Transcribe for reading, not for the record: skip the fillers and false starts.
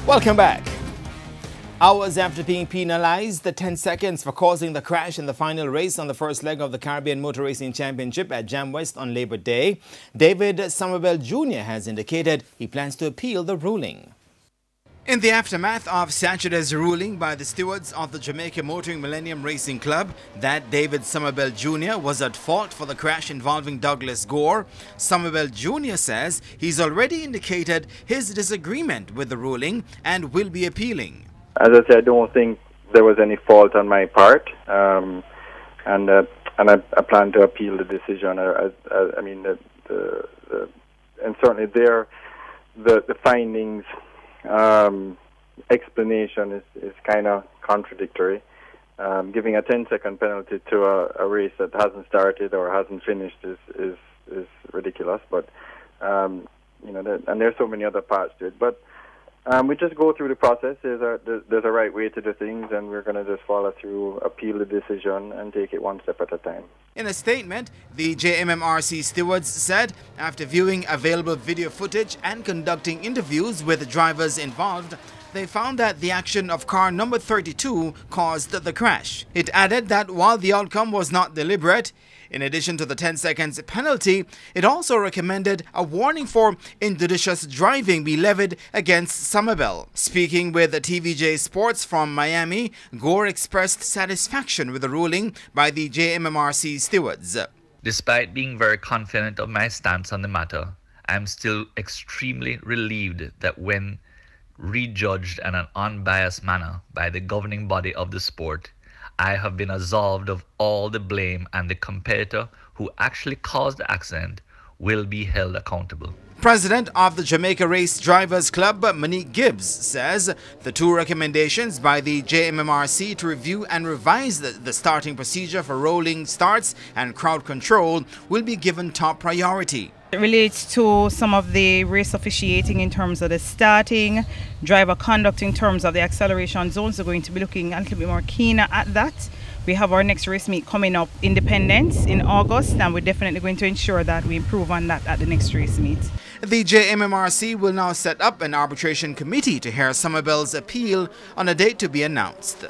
Welcome back. Hours after being penalized, the 10 seconds for causing the crash in the final race on the first leg of the Caribbean Motor Racing Championship at Jam West on Labor Day, David Somerville Jr. has indicated he plans to appeal the ruling. In the aftermath of Saturday's ruling by the stewards of the Jamaica Motoring Millennium Racing Club that David Somerville Jr. was at fault for the crash involving Douglas Gore, Somerville Jr. says he's already indicated his disagreement with the ruling and will be appealing. As I said, I don't think there was any fault on my part, and I plan to appeal the decision. I mean, and certainly the findings. Explanation is kind of contradictory. Giving a 10-second penalty to a race that hasn't started or hasn't finished is ridiculous. But you know, and there's so many other parts to it. But we just go through the process. There's a right way to do things, and we're going to just follow through, appeal the decision, and take it one step at a time. In a statement, the JMMRC stewards said after viewing available video footage and conducting interviews with the drivers involved, they found that the action of car number 32 caused the crash. It added that while the outcome was not deliberate, in addition to the 10 seconds penalty, it also recommended a warning for injudicious driving be levied against Somerville. Speaking with TVJ Sports from Miami, Gore expressed satisfaction with the ruling by the JMMRC stewards. Despite being very confident of my stance on the matter, I am still extremely relieved that when rejudged in an unbiased manner by the governing body of the sport, I have been absolved of all the blame, and the competitor who actually caused the accident will be held accountable. President of the Jamaica Race Drivers Club, Monique Gibbs, says the two recommendations by the JMMRC to review and revise the starting procedure for rolling starts and crowd control will be given top priority. It relates to some of the race officiating in terms of the starting, driver conduct in terms of the acceleration zones. We're going to be looking a little bit more keener at that. We have our next race meet coming up, Independence, in August, and we're definitely going to ensure that we improve on that at the next race meet. The JMMRC will now set up an arbitration committee to hear Somerville's appeal on a date to be announced.